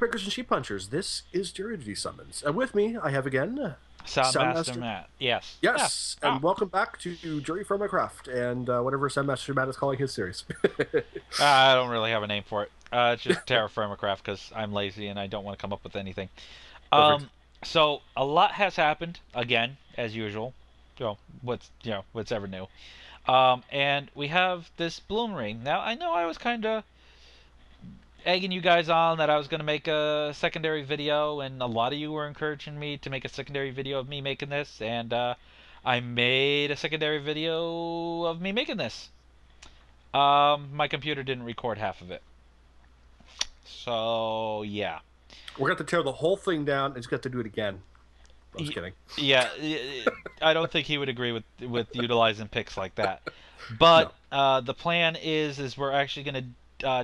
Breakers and Sheep Punchers, this is Jury Summons. And with me, I have again Soundmaster Soundmaster. Matt. Yes. Yeah. Yes, Oh. and welcome back to Terrafirmacraft and whatever Soundmaster Matt is calling his series. I don't really have a name for it. It's just Terrafirmacraft because I'm lazy and I don't want to come up with anything. Perfect. So a lot has happened again, as usual. What's ever new. And we have this bloom ring. Now I know I was kind of egging you guys on that I was going to make a secondary video, and a lot of you were encouraging me to make a secondary video of me making this, and I made a secondary video of me making this. My computer didn't record half of it. So, yeah. We're going to tear the whole thing down and just got to do it again. I'm just kidding. Yeah, I don't think he would agree with utilizing pics like that. But no. The plan is we're actually going to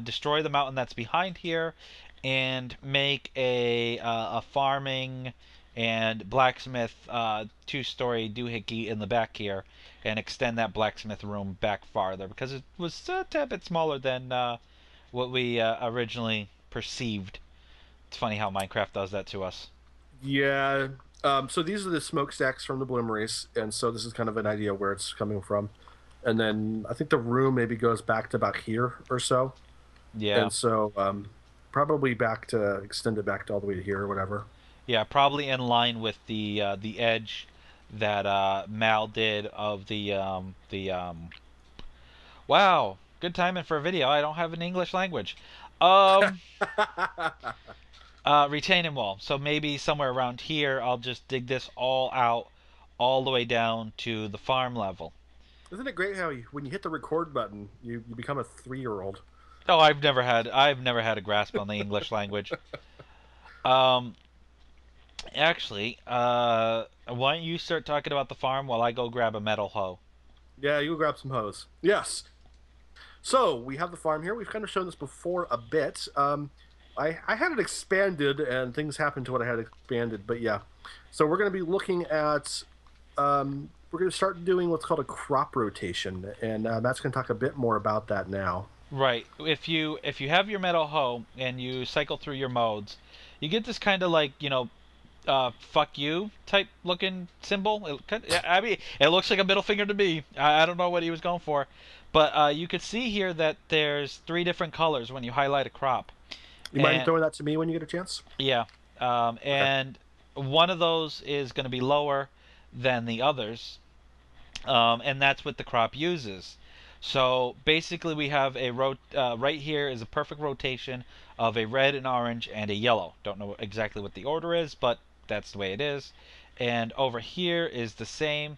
destroy the mountain that's behind here and make a farming and blacksmith two-story doohickey in the back here and extend that blacksmith room back farther because it was a tad bit smaller than what we originally perceived. It's funny how Minecraft does that to us. Yeah. So these are the smokestacks from the bloomeries, and so this is kind of an idea where it's coming from. And then I think the room maybe goes back to about here or so. Yeah. And so probably back to extend it back to all the way to here or whatever. Yeah, probably in line with the edge that Mal did of Wow, good timing for a video. I don't have an English language. Retaining wall. So maybe somewhere around here, I'll just dig this all out, all the way down to the farm level. Isn't it great how when you hit the record button, you become a 3-year-old? Oh, I've never had a grasp on the English language. Actually, why don't you start talking about the farm while I go grab a metal hoe? Yeah, you go grab some hoes. Yes. So we have the farm here. We've kind of shown this before a bit. I had it expanded, and things happened to what I had expanded. But yeah, so we're going to be looking at. We're going to start doing what's called a crop rotation, and Matt's going to talk a bit more about that now. Right. If you have your metal hoe and you cycle through your modes, you get this kind of like fuck you type looking symbol. I mean, it looks like a middle finger to me. I don't know what he was going for, but you could see here that there's 3 different colors when you highlight a crop. You mind throwing that to me when you get a chance? Yeah, and one of those is going to be lower than the others, and that's what the crop uses. So basically, we have a right here is a perfect rotation of a red, an orange, and a yellow. Don't know exactly what the order is, but that's the way it is. And over here is the same.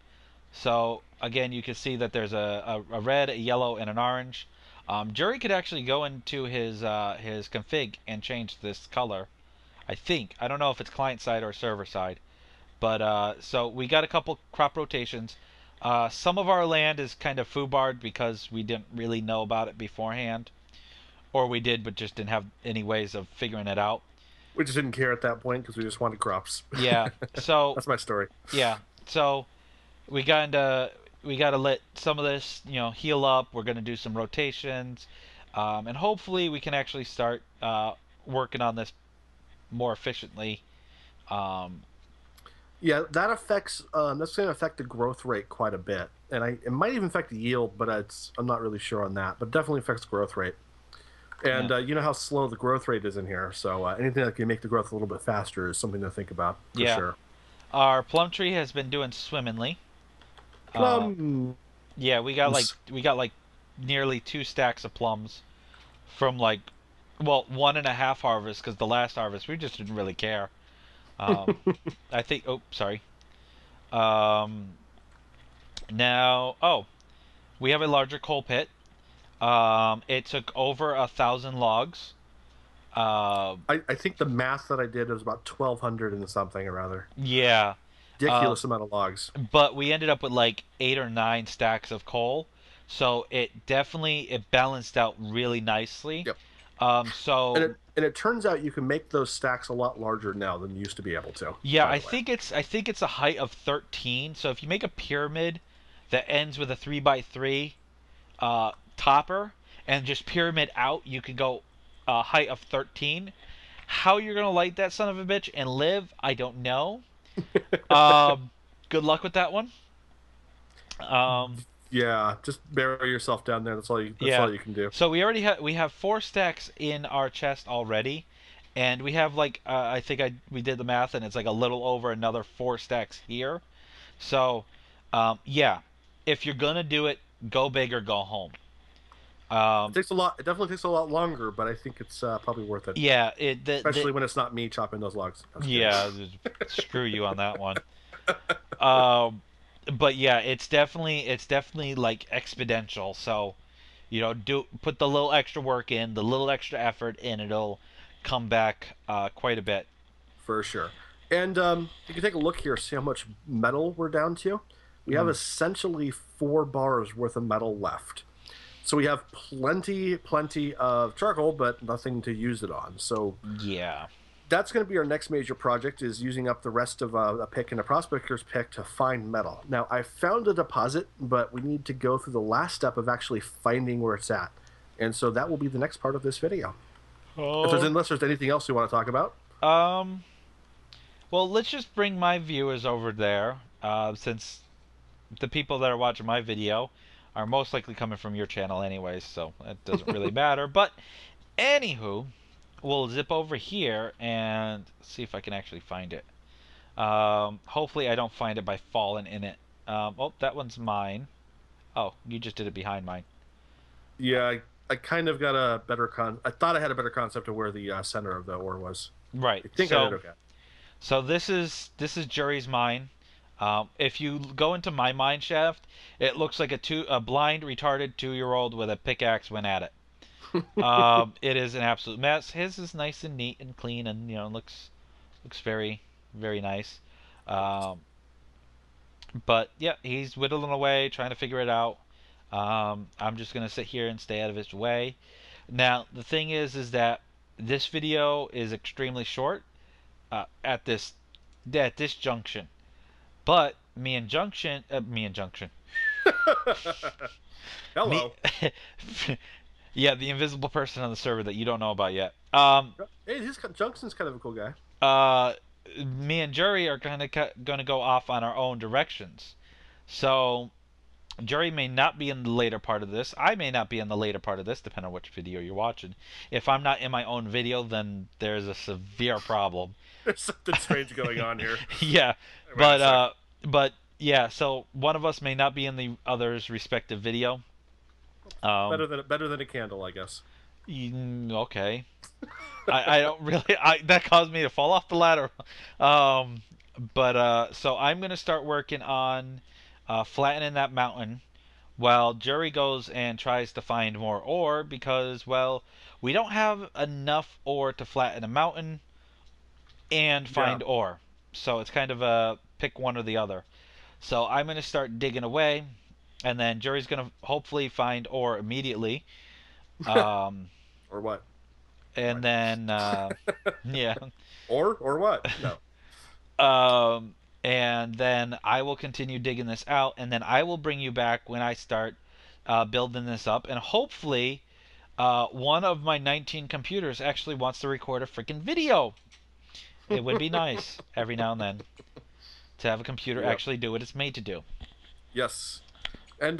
So again, you can see that there's a red, a yellow, and an orange. Jury could actually go into his config and change this color. I think. I don't know if it's client side or server side. But so we got a couple crop rotations. Some of our land is kind of foobarred because we didn't really know about it beforehand. Or we did, but just didn't have any ways of figuring it out. We just didn't care at that point because we just wanted crops. Yeah, so that's my story. Yeah, so we got to let some of this, heal up. We're gonna do some rotations, and hopefully we can actually start working on this more efficiently. Yeah, that affects. That's going to affect the growth rate quite a bit, and it might even affect the yield, but I'm not really sure on that. But definitely affects growth rate. And you know how slow the growth rate is in here, so anything that can make the growth a little bit faster is something to think about for sure. Our plum tree has been doing swimmingly. Yeah, we got like nearly 2 stacks of plums from 1.5 harvests because the last harvest we just didn't really care. I think. Oh, sorry. Now, we have a larger coal pit. It took over 1,000 logs. I think the math that I did was about 1,200 and something or other. Yeah. Ridiculous amount of logs. But we ended up with like 8 or 9 stacks of coal, so it balanced out really nicely. Yep. So and it turns out you can make those stacks a lot larger now than you used to be able to. Yeah, I think it's a height of 13. So if you make a pyramid that ends with a 3x3 topper and just pyramid out, you could go height of 13. How you're gonna light that son of a bitch and live, I don't know. Um, Good luck with that one. Um, Yeah, just bury yourself down there. That's all you. That's yeah. all you can do. So we have 4 stacks in our chest already, and we have like I think we did the math, and it's like a little over another 4 stacks here. So, yeah, if you're gonna do it, go big or go home. It Um, takes a lot. It definitely takes a lot longer, but I think it's probably worth it, yeah, especially when it's not me chopping those logs. I was kidding. yeah, screw you on that one. Um, but yeah, it's definitely like exponential. So, do put the little extra work in, the little extra effort, and it'll come back quite a bit. For sure. And you can take a look here, see how much metal we're down to. We have Mm, essentially 4 bars worth of metal left. So we have plenty of charcoal, but nothing to use it on. So yeah. that's going to be our next major project, is using up the rest of a pick and a prospector's pick to find metal. Now, I found a deposit, but we need to go through the last step of actually finding where it's at. And so that will be the next part of this video. Unless there's anything else we want to talk about. Um. Well, let's just bring my viewers over there, since the people that are watching my video are most likely coming from your channel anyways, so it doesn't really matter. But anywho, we'll zip over here and see if I can actually find it. Hopefully I don't find it by falling in it. Oh, that one's mine. Oh, you just did it behind mine. Yeah, I kind of got a better I thought I had a better concept of where the center of the ore was. Right. I think I did okay. So this is Jerry's mine. If you go into my mine shaft, it looks like a blind, retarded 2-year-old with a pickaxe went at it. It is an absolute mess. His is nice and neat and clean, and looks very very nice. Um, but yeah, he's whittling away, trying to figure it out. I'm just gonna sit here and stay out of his way. Now the thing is that this video is extremely short at this junction. But me and Junction, me, Hello. yeah, the invisible person on the server that you don't know about yet. Hey, Junkson's kind of a cool guy. Uh, Me and Jury are gonna go off on our own directions. So Jury may not be in the later part of this. I may not be in the later part of this, depending on which video you're watching. If I'm not in my own video, then there's a severe problem. There's something strange going on here. Yeah, Wait a but yeah. So one of us may not be in the other's respective video. Um, better than a candle, I guess. okay. I don't really. That caused me to fall off the ladder. Um, so I'm gonna start working on flattening that mountain, while Jerry goes and tries to find more ore because, well, we don't have enough ore to flatten a mountain and find Yeah. ore. So it's kind of a pick one or the other. So I'm going to start digging away, and then Jerry's going to hopefully find ore immediately. Um, Or what? and What? then, yeah. Or what? No. And then I will continue digging this out, and then I will bring you back when I start building this up, and hopefully one of my 19 computers actually wants to record a freaking video. It would be nice every now and then to have a computer Yep. actually do what it's made to do. Yes. And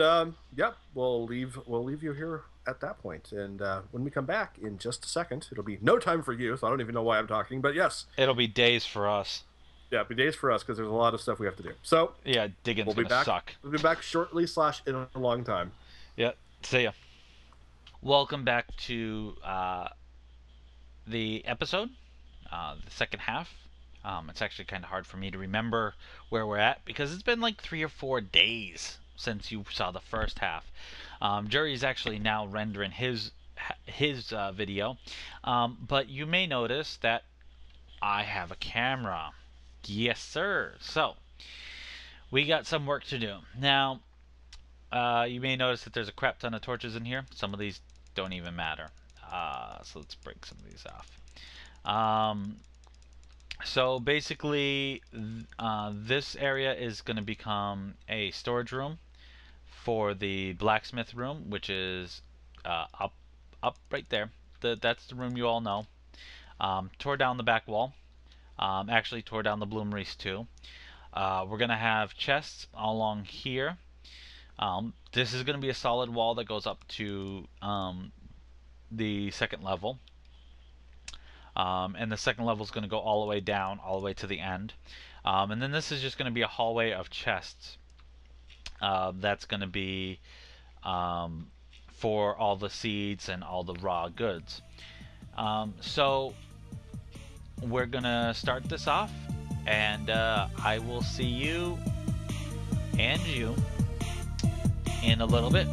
yep, we'll leave you here at that point. And when we come back in just a second, it'll be no time for you, so I don't even know why I'm talking, but yes. It'll be days for us. Yeah, it'll be days for us because there's a lot of stuff we have to do. So Yeah, digging's we'll be gonna back. suck. We'll be back shortly / in a long time. Yeah, see ya. Welcome back to the episode, the second half. It's actually kind of hard for me to remember where we're at because it's been like 3 or 4 days since you saw the first half. Jerry is actually now rendering his video, but you may notice that I have a camera. Yes, sir. So we got some work to do now. You may notice that there's a crap ton of torches in here. Some of these don't even matter. So let's break some of these off. So basically, this area is going to become a storage room for the blacksmith room, which is up right there. That's the room you all know. Tore down the back wall. Actually tore down the bloomeries too. We're going to have chests along here. This is going to be a solid wall that goes up to the second level. And the second level is going to go all the way down, all the way to the end. And then this is just going to be a hallway of chests. That's going to be for all the seeds and all the raw goods. So we're going to start this off, and I will see you and you in a little bit.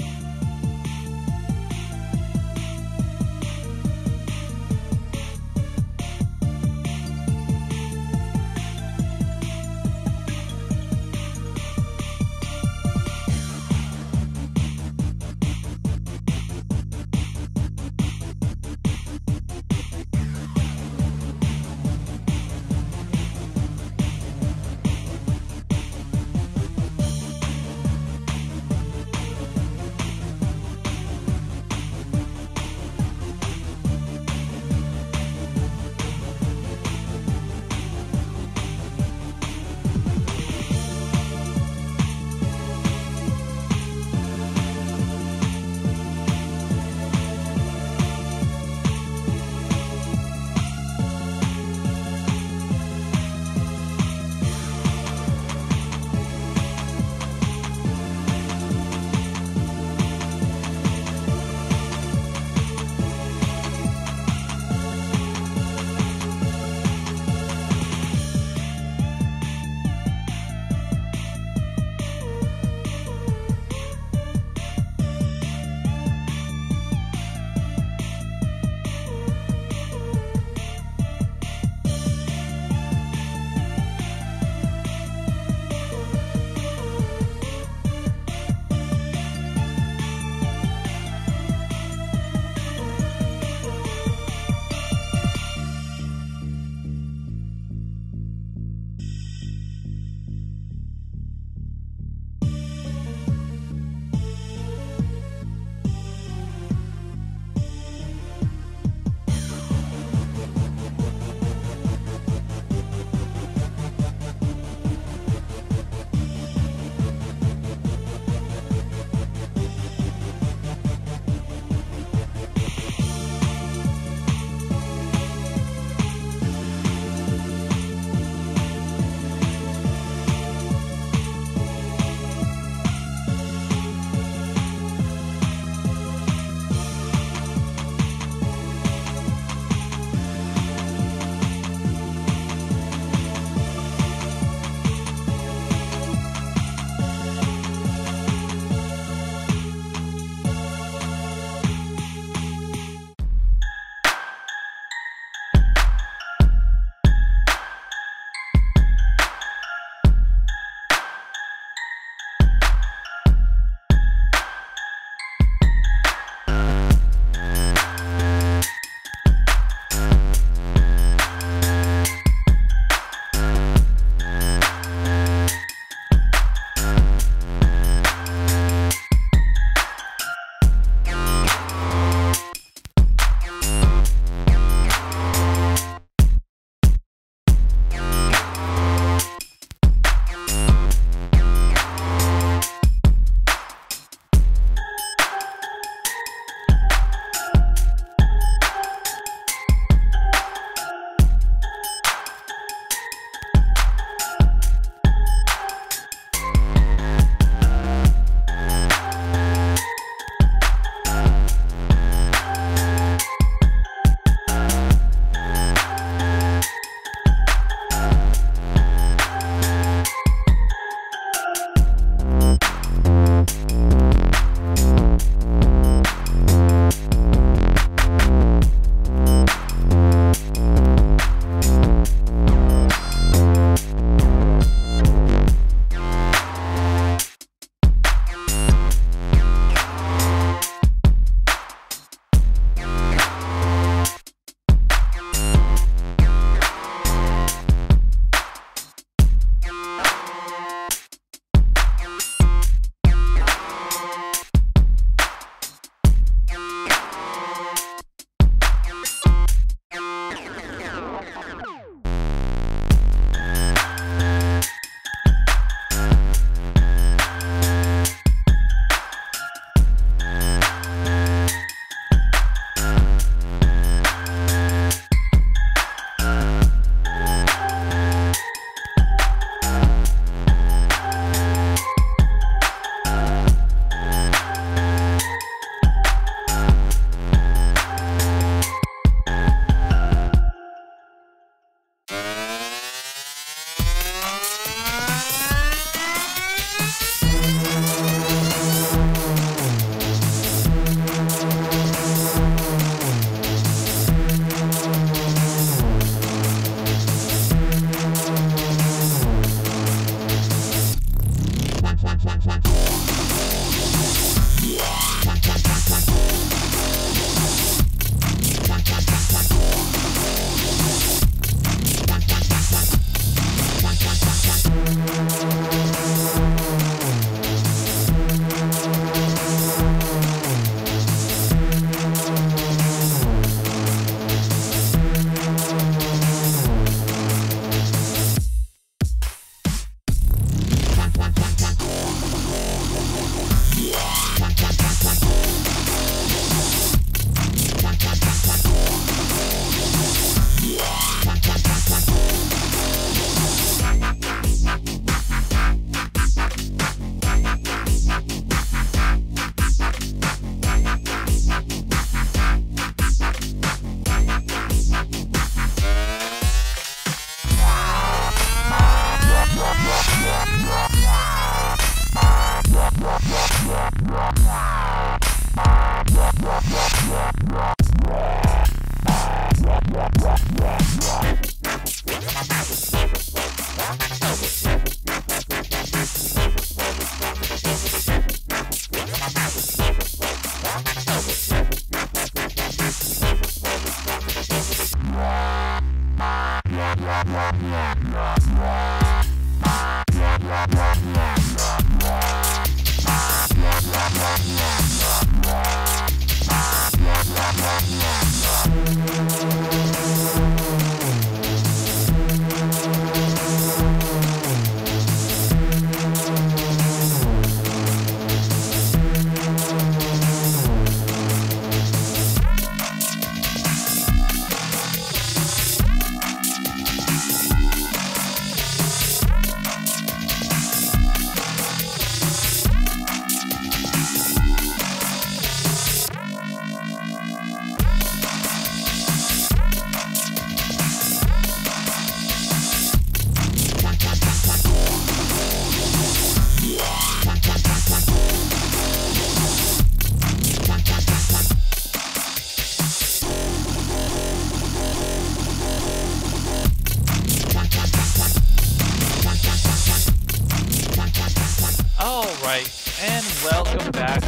and welcome back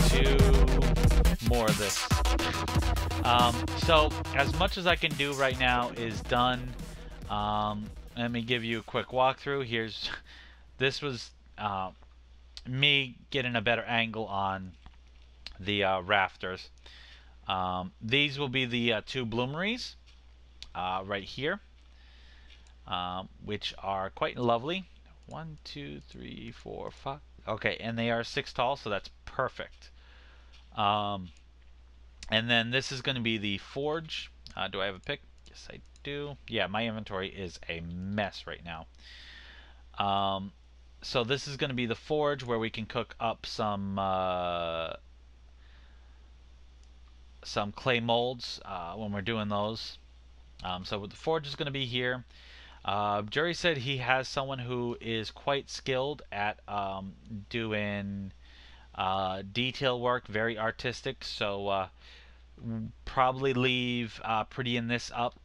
to more of this. So, as much as I can do right now is done. Let me give you a quick walkthrough. This was me getting a better angle on the rafters. These will be the two bloomeries right here, which are quite lovely. 1, 2, 3, 4, 5. Okay, and they are 6 tall, so that's perfect. And then this is going to be the forge. Do I have a pick? Yes, I do. Yeah, my inventory is a mess right now. So this is going to be the forge where we can cook up some clay molds when we're doing those. So the forge is going to be here. Jerry said he has someone who is quite skilled at doing detail work, very artistic. So probably leave pretty in this up.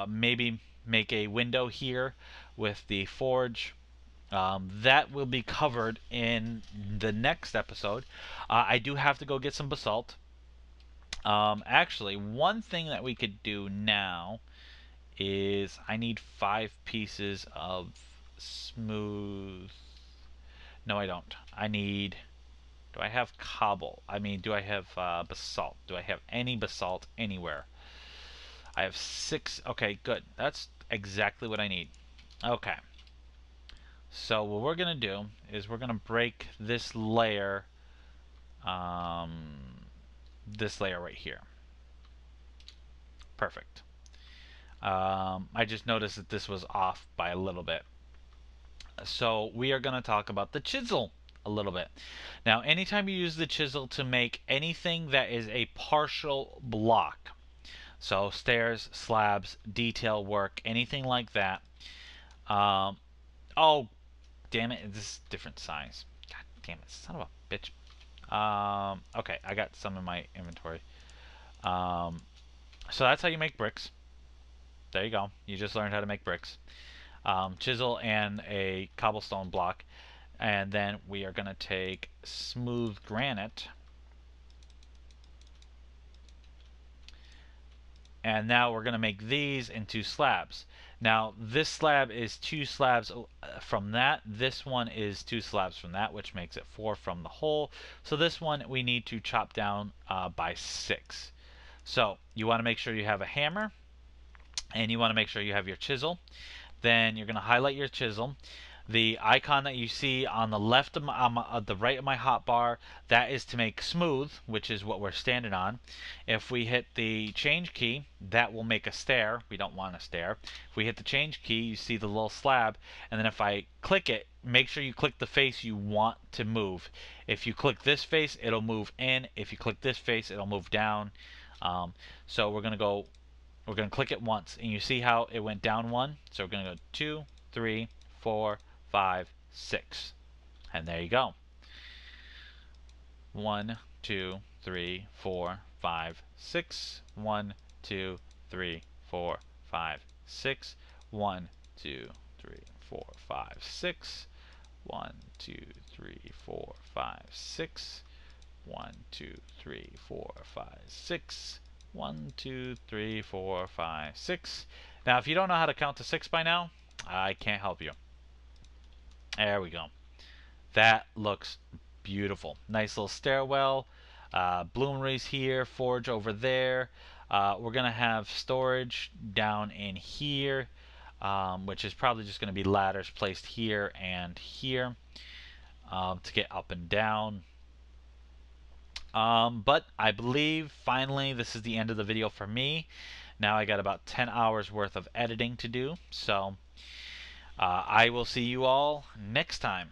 Maybe make a window here with the forge. That will be covered in the next episode. I do have to go get some basalt. Actually, one thing that we could do now is I need 5 pieces of smooth. No, I don't. Do I have cobble? I mean, do I have basalt? Do I have any basalt anywhere? I have 6. Okay, good. That's exactly what I need. Okay. So what we're going to do is we're going to break this layer right here. Perfect. I just noticed that this was off by a little bit. So we are going to talk about the chisel a little bit. Now, anytime you use the chisel to make anything that is a partial block, so stairs, slabs, detail work, anything like that. Oh, damn it, this is different size. God damn it, son of a bitch. Okay, I got some in my inventory. So that's how you make bricks. There you go. You just learned how to make bricks. Chisel and a cobblestone block. And then we are going to take smooth granite. And now we're going to make these into slabs. Now, this slab is 2 slabs from that. This one is 2 slabs from that, which makes it 4 from the whole. So this one we need to chop down by 6. So you want to make sure you have a hammer. And you want to make sure you have your chisel. Then you're going to highlight your chisel. The icon that you see on the left of the right of my hotbar, that is to make smooth, which is what we're standing on. If we hit the change key, that will make a stair. We don't want a stair. If we hit the change key, you see the little slab, and then if I click it, make sure you click the face you want to move. If you click this face, it'll move in. If you click this face, it'll move down. So we're going to click it once, and you see how it went down 1. So we're going to go 2, 3, 4, 5, 6. And there you go. 1, 2, 3, 4, 5, 6. 1, 2, 3, 4, 5, 6. 1, 2, 3, 4, 5, 6. 1, 2, 3, 4, 5, 6. 1, 2, 3, 4, 5, 6. 1, 2, 3, 4, 5, 6. Now, if you don't know how to count to 6 by now, I can't help you. There we go. That looks beautiful. Nice little stairwell. Bloomeries here, forge over there. We're going to have storage down in here, which is probably just going to be ladders placed here and here to get up and down. But I believe finally this is the end of the video for me. Now I got about 10 hours worth of editing to do. So I will see you all next time.